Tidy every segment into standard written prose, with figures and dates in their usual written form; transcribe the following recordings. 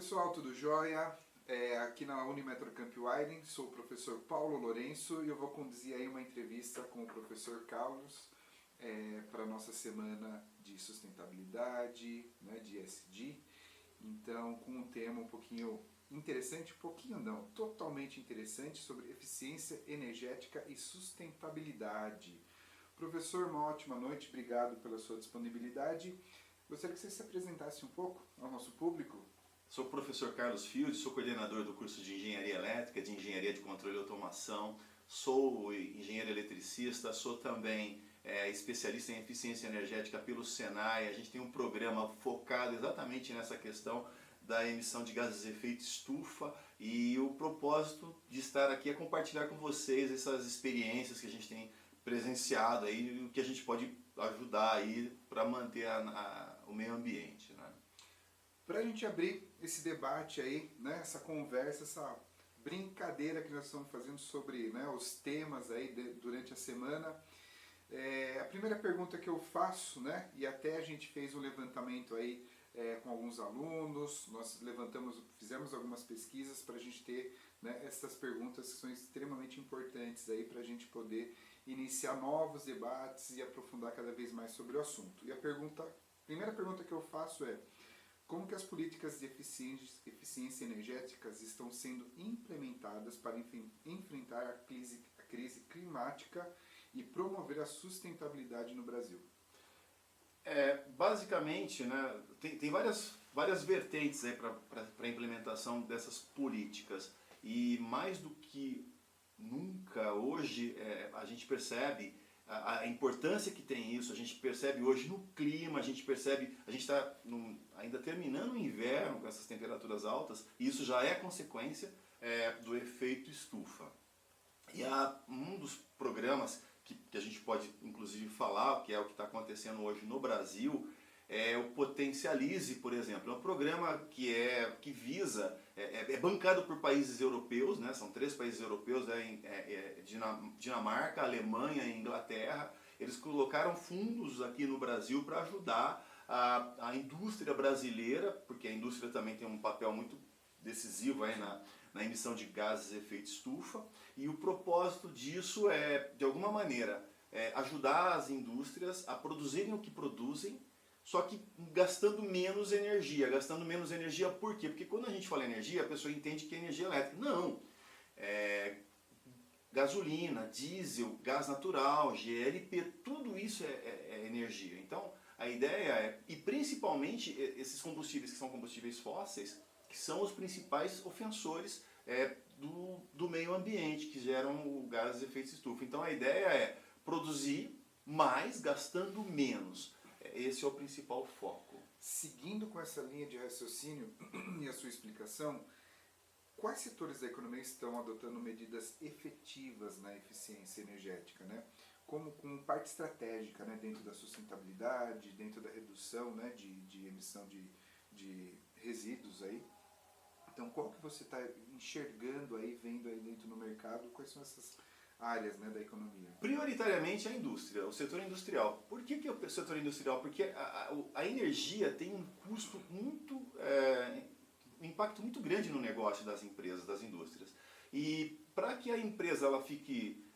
pessoal, tudo jóia? Aqui na Unimetro Camp Widen, sou o professor Paulo Lourenço e eu vou conduzir aí uma entrevista com o professor Carlos para a nossa semana de sustentabilidade, né, de ESG. Então, com um tema um pouquinho interessante, totalmente interessante, sobre eficiência energética e sustentabilidade. Professor, uma ótima noite, obrigado pela sua disponibilidade. Gostaria que você se apresentasse um pouco ao nosso público. Sou o professor Carlos Field, sou coordenador do curso de Engenharia Elétrica, de Engenharia de Controle e Automação, sou engenheiro eletricista, sou também especialista em eficiência energética pelo Senai. A gente tem um programa focado exatamente nessa questão da emissão de gases de efeito estufa, e o propósito de estar aqui é compartilhar com vocês essas experiências que a gente tem presenciado aí, e o que a gente pode ajudar aí para manter o meio ambiente, né? Para a gente abrir esse debate aí, né, essa conversa, essa brincadeira que nós estamos fazendo sobre, né, os temas aí durante a semana, a primeira pergunta que eu faço, né, e até a gente fez um levantamento aí com alguns alunos, nós fizemos algumas pesquisas para a gente ter, né, essas perguntas que são extremamente importantes aí para a gente poder iniciar novos debates e aprofundar cada vez mais sobre o assunto. E a primeira pergunta que eu faço é: como que as políticas de eficiência energéticas estão sendo implementadas para enfrentar a crise climática e promover a sustentabilidade no Brasil? Basicamente, né, tem várias vertentes para a implementação dessas políticas, e mais do que nunca hoje a gente percebe a importância que tem isso. A gente percebe hoje no clima, a gente está ainda terminando o inverno com essas temperaturas altas, e isso já é consequência do efeito estufa. E há um dos programas que a gente pode inclusive falar, que é o que está acontecendo hoje no Brasil, é o Potencialize, por exemplo. É um programa que visa, é bancado por países europeus, né? São 3 países europeus, Dinamarca, Alemanha e Inglaterra. Eles colocaram fundos aqui no Brasil para ajudar a indústria brasileira, porque a indústria também tem um papel muito decisivo aí na emissão de gases de efeito estufa, e o propósito disso é, de alguma maneira, ajudar as indústrias a produzirem o que produzem, só que gastando menos energia. Gastando menos energia por quê? Porque quando a gente fala energia, a pessoa entende que é energia elétrica. Não! Gasolina, diesel, gás natural, GLP, tudo isso é energia. Então, a ideia e principalmente esses combustíveis que são combustíveis fósseis, que são os principais ofensores do meio ambiente, que geram o gás de efeito estufa. Então a ideia é produzir mais, gastando menos. Esse é o principal foco. Seguindo com essa linha de raciocínio e a sua explicação, quais setores da economia estão adotando medidas efetivas na eficiência energética, né? Como parte estratégica, né, dentro da sustentabilidade, dentro da redução, né, de emissão de resíduos aí? Então, qual que você está enxergando aí, vendo aí dentro do mercado, quais são essas áreas, né, da economia? Prioritariamente a indústria, o setor industrial. Por que o setor industrial? Porque a energia tem um custo um impacto muito grande no negócio das empresas, das indústrias. E para que a empresa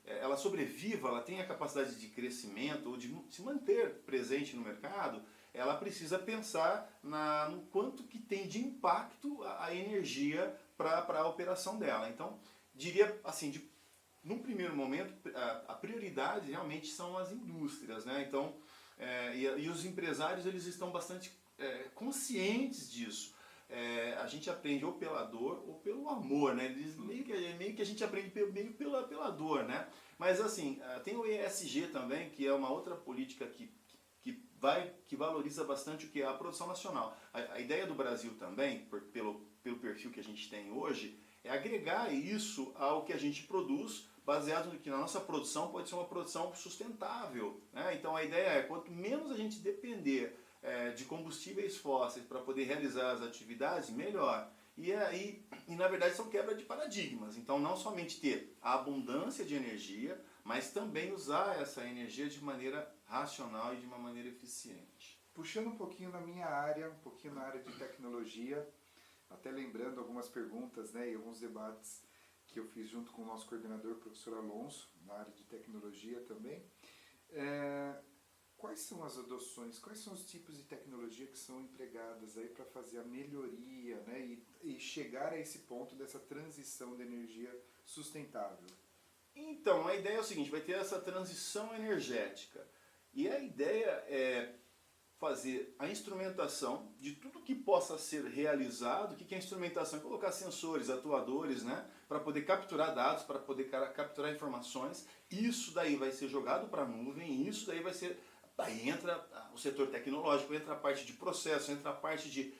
ela sobreviva, ela tenha a capacidade de crescimento ou de se manter presente no mercado, ela precisa pensar no quanto que tem de impacto a energia para a operação dela. Então, diria assim, num primeiro momento, a prioridade realmente são as indústrias, né? Então, e os empresários, eles estão bastante conscientes disso. A gente aprende ou pela dor ou pelo amor, né? Meio que a gente aprende meio pela dor, né? Mas assim, tem o ESG também, que é uma outra política que valoriza bastante o que é a produção nacional. A ideia do Brasil também, pelo perfil que a gente tem hoje, é agregar isso ao que a gente produz, baseado no que na nossa produção pode ser uma produção sustentável, né? Então a ideia é, quanto menos a gente depender de combustíveis fósseis para poder realizar as atividades, melhor. E na verdade são quebra de paradigmas. Então não somente ter a abundância de energia, mas também usar essa energia de maneira racional e de uma maneira eficiente. Puxando um pouquinho na minha área, um pouquinho na área de tecnologia, até lembrando algumas perguntas, né, e alguns debates que eu fiz junto com o nosso coordenador, professor Alonso, na área de tecnologia também. Quais são as adoções, quais são os tipos de tecnologia que são empregadas aí para fazer a melhoria, né, e chegar a esse ponto dessa transição de energia sustentável? Então, a ideia é o seguinte, vai ter essa transição energética. E a ideia é fazer a instrumentação de tudo que possa ser realizado. O que é instrumentação? É colocar sensores, atuadores, né, para poder capturar dados, para poder capturar informações. Isso daí vai ser jogado para a nuvem, isso daí vai ser... Daí entra o setor tecnológico, entra a parte de processo, entra a parte de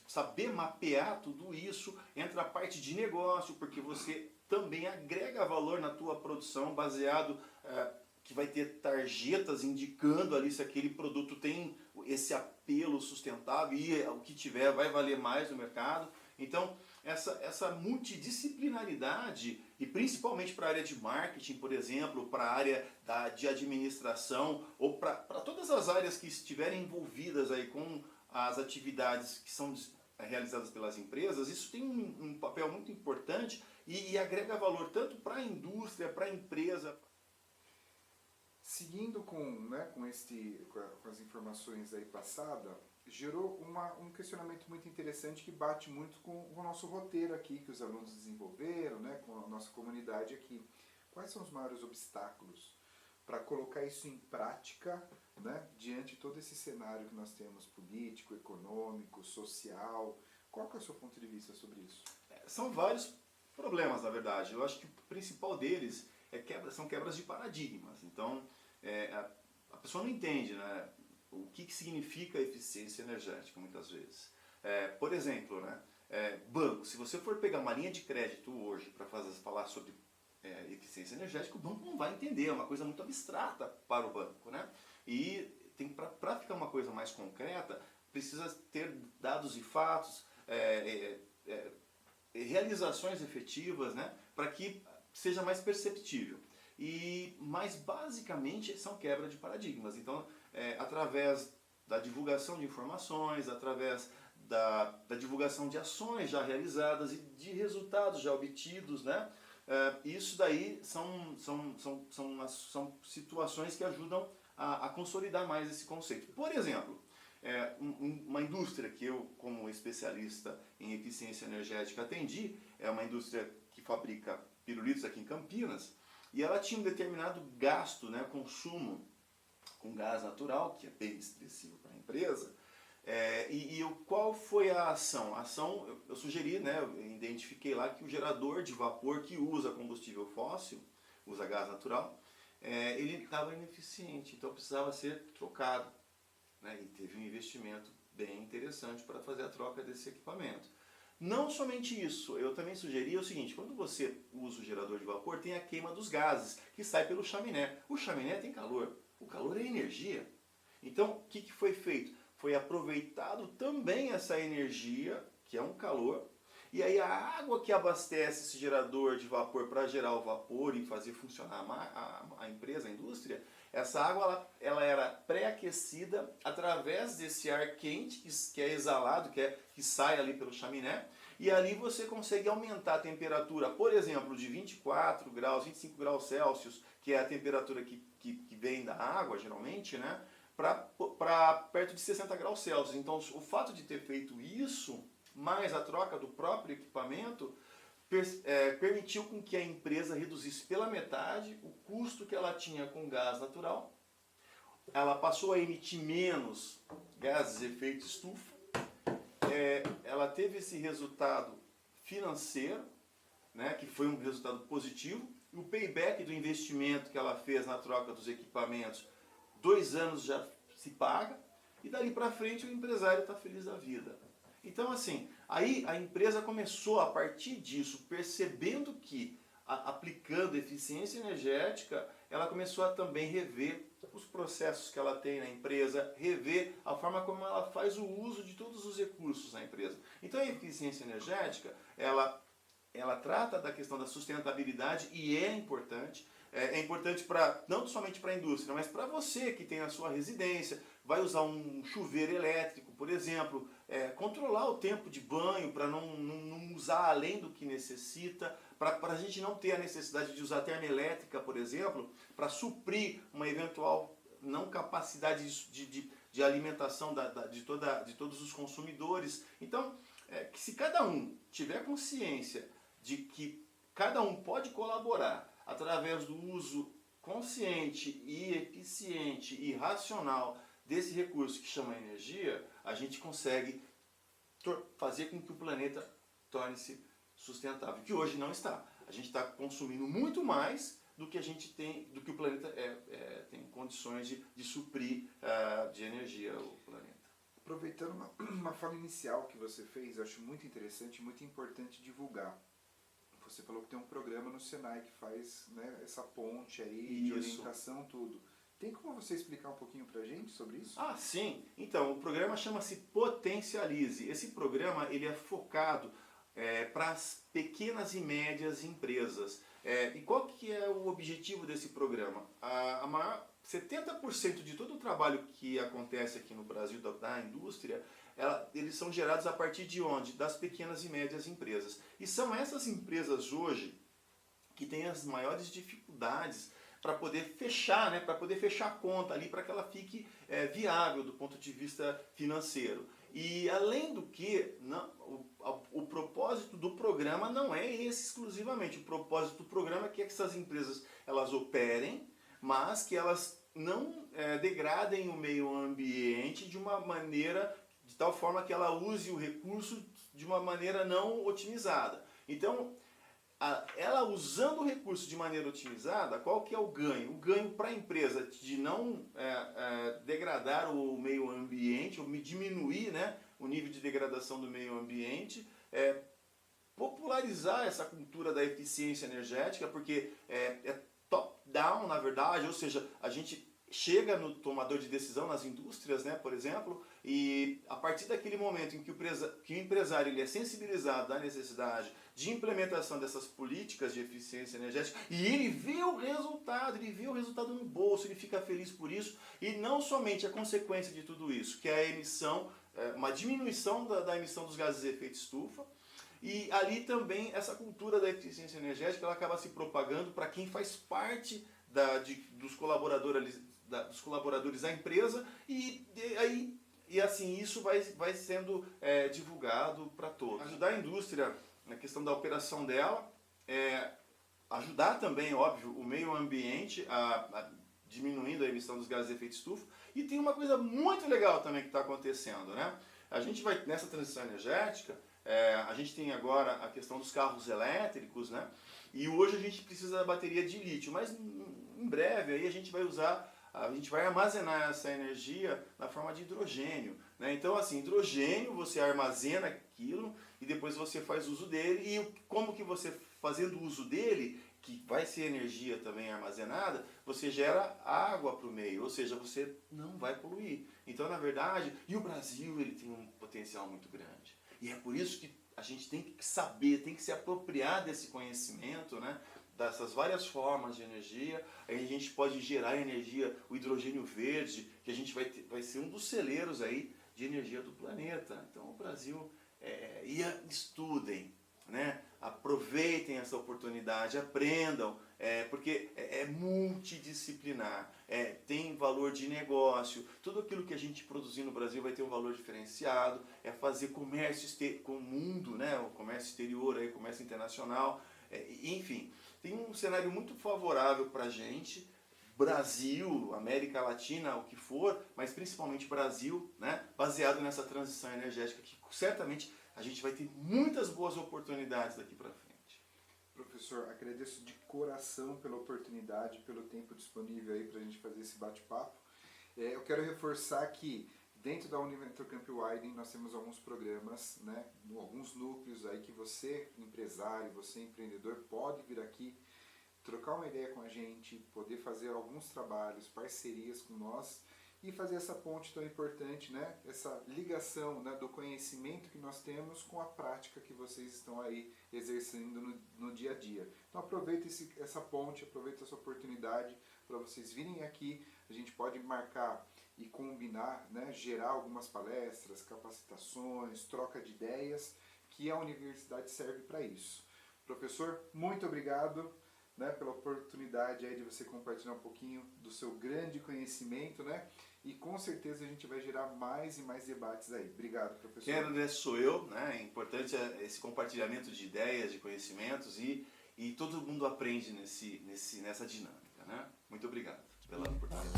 saber mapear tudo isso, entra a parte de negócio, porque você também agrega valor na tua produção baseado... que vai ter tarjetas indicando ali se aquele produto tem esse apelo sustentável e o que tiver vai valer mais no mercado. Então, essa multidisciplinaridade, e principalmente para a área de marketing, por exemplo, para a área de administração, ou para todas as áreas que estiverem envolvidas aí com as atividades que são realizadas pelas empresas, isso tem um papel muito importante e agrega valor tanto para a indústria, para a empresa. Seguindo com as informações aí passadas, gerou um questionamento muito interessante que bate muito com o nosso roteiro aqui, que os alunos desenvolveram, né, com a nossa comunidade aqui. Quais são os maiores obstáculos para colocar isso em prática, né, diante de todo esse cenário que nós temos, político, econômico, social? Qual que é o seu ponto de vista sobre isso? São vários problemas, na verdade. Eu acho que o principal deles são quebras de paradigmas. Então, a pessoa não entende, né, o que significa eficiência energética, muitas vezes. Por exemplo, né, banco. Se você for pegar uma linha de crédito hoje para falar sobre eficiência energética, o banco não vai entender, é uma coisa muito abstrata para o banco, né? E para ficar uma coisa mais concreta, precisa ter dados e fatos, realizações efetivas, né, para que seja mais perceptível. Mas basicamente são quebra de paradigmas. Então, através da divulgação de informações, através da divulgação de ações já realizadas e de resultados já obtidos, né, isso daí são situações que ajudam a consolidar mais esse conceito. Por exemplo, uma indústria que eu, como especialista em eficiência energética, atendi, é uma indústria que fabrica pirulitos aqui em Campinas, e ela tinha um determinado gasto, né, consumo com gás natural, que é bem expressivo para a empresa. Qual foi a ação? A ação, eu sugeri, né, eu identifiquei lá que o gerador de vapor que usa combustível fóssil, usa gás natural, ele estava ineficiente, então precisava ser trocado, né, e teve um investimento bem interessante para fazer a troca desse equipamento. Não somente isso, eu também sugeri o seguinte: quando você usa o gerador de vapor, tem a queima dos gases, que sai pelo chaminé. O chaminé tem calor, o calor é energia. Então, o que foi feito? Foi aproveitado também essa energia, que é um calor, e aí a água que abastece esse gerador de vapor para gerar o vapor e fazer funcionar a empresa, a indústria, essa água ela era pré-aquecida através desse ar quente que é exalado, que sai ali pelo chaminé, e ali você consegue aumentar a temperatura, por exemplo, de 24 graus, 25 graus Celsius, que é a temperatura que vem da água, geralmente, né, para perto de 60 graus Celsius. Então, o fato de ter feito isso, mais a troca do próprio equipamento, permitiu com que a empresa reduzisse pela metade o custo que ela tinha com gás natural. Ela passou a emitir menos gases de efeito estufa. Ela teve esse resultado financeiro, né, que foi um resultado positivo. E o payback do investimento que ela fez na troca dos equipamentos, 2 anos já se paga. E dali para frente o empresário está feliz da vida. Então, assim, aí a empresa começou, a partir disso, percebendo que, aplicando eficiência energética, ela começou a também rever os processos que ela tem na empresa, rever a forma como ela faz o uso de todos os recursos na empresa. Então, a eficiência energética, ela trata da questão da sustentabilidade e é importante. É importante não somente para a indústria, mas para você que tem a sua residência. vai usar um chuveiro elétrico, por exemplo, controlar o tempo de banho para não usar além do que necessita, para a gente não ter a necessidade de usar termoelétrica, por exemplo, para suprir uma eventual não capacidade de alimentação de todos os consumidores. Então, que se cada um tiver consciência de que cada um pode colaborar através do uso consciente e eficiente e racional desse recurso que chama energia, a gente consegue fazer com que o planeta torne-se sustentável, que hoje não está. A gente está consumindo muito mais do que a gente tem, do que o planeta tem condições de suprir de energia o planeta. Aproveitando uma fala inicial que você fez, eu acho muito interessante e muito importante divulgar. Você falou que tem um programa no Senai que faz, né, essa ponte aí de orientação, tudo. Tem como você explicar um pouquinho pra gente sobre isso? Ah, sim. Então, o programa chama-se Potencialize. Esse programa ele é focado para as pequenas e médias empresas. E qual que é o objetivo desse programa? 70% de todo o trabalho que acontece aqui no Brasil da indústria, eles são gerados a partir de onde? Das pequenas e médias empresas. E são essas empresas hoje que têm as maiores dificuldades para poder fechar, né, para poder fechar a conta ali, para que ela fique viável do ponto de vista financeiro. E além do que, o propósito do programa não é esse exclusivamente. O propósito do programa é que essas empresas elas operem, mas que elas não degradem o meio ambiente de uma maneira, de tal forma que ela use o recurso de uma maneira não otimizada. Então, ela usando o recurso de maneira otimizada, qual que é o ganho? O ganho para a empresa de não degradar o meio ambiente, ou diminuir, né, o nível de degradação do meio ambiente, popularizar essa cultura da eficiência energética, porque é top-down, na verdade, ou seja, a gente chega no tomador de decisão nas indústrias, né, por exemplo, e a partir daquele momento em que o empresário ele é sensibilizado da necessidade de implementação dessas políticas de eficiência energética e ele vê o resultado no bolso, ele fica feliz por isso, e não somente a consequência de tudo isso, que é a emissão, uma diminuição da emissão dos gases de efeito estufa, e ali também essa cultura da eficiência energética ela acaba se propagando para quem faz parte dos colaboradores da empresa, e assim isso vai sendo divulgado para todos. Ajudar a indústria na questão da operação dela, ajudar também, óbvio, o meio ambiente diminuindo a emissão dos gases de efeito estufa. E tem uma coisa muito legal também que está acontecendo, né? A gente vai, nessa transição energética, a gente tem agora a questão dos carros elétricos, né? E hoje a gente precisa da bateria de lítio, mas em breve aí a gente vai armazenar essa energia na forma de hidrogênio, né? Então, assim, hidrogênio, você armazena aquilo e depois você faz uso dele, e como que você, fazendo uso dele, que vai ser energia também armazenada, você gera água para o meio, ou seja, você não vai poluir. Então, na verdade, e o Brasil ele tem um potencial muito grande. E é por isso que a gente tem que saber, tem que se apropriar desse conhecimento, né? Dessas várias formas de energia. Aí a gente pode gerar energia, o hidrogênio verde, que a gente vai ser um dos celeiros aí de energia do planeta. Então o Brasil, estudem, né? Aproveitem essa oportunidade, aprendam, porque é multidisciplinar, tem valor de negócio, tudo aquilo que a gente produzir no Brasil vai ter um valor diferenciado, fazer comércio com o mundo, né? O comércio exterior, aí, comércio internacional, enfim, tem um cenário muito favorável para a gente, Brasil, América Latina, o que for, mas principalmente Brasil, né? Baseado nessa transição energética que certamente a gente vai ter muitas boas oportunidades daqui para frente. Professor, agradeço de coração pela oportunidade, pelo tempo disponível aí para a gente fazer esse bate-papo. Eu quero reforçar que dentro da Univentur Camp Widen nós temos alguns programas, né, alguns núcleos aí que você, empresário, você empreendedor, pode vir aqui trocar uma ideia com a gente, poder fazer alguns trabalhos, parcerias com nós e fazer essa ponte tão importante, né? Essa ligação, né, do conhecimento que nós temos com a prática que vocês estão aí exercendo no dia a dia. Então aproveita essa ponte, aproveita essa oportunidade, para vocês virem aqui. A gente pode marcar e combinar, né, gerar algumas palestras, capacitações, troca de ideias, que a universidade serve para isso. Professor, muito obrigado, né, pela oportunidade aí de você compartilhar um pouquinho do seu grande conhecimento, né? E com certeza a gente vai gerar mais e mais debates aí. Obrigado, professor. Quem agradece sou eu, né? É importante esse compartilhamento de ideias, de conhecimentos e todo mundo aprende nessa dinâmica, né? Muito obrigado pela oportunidade.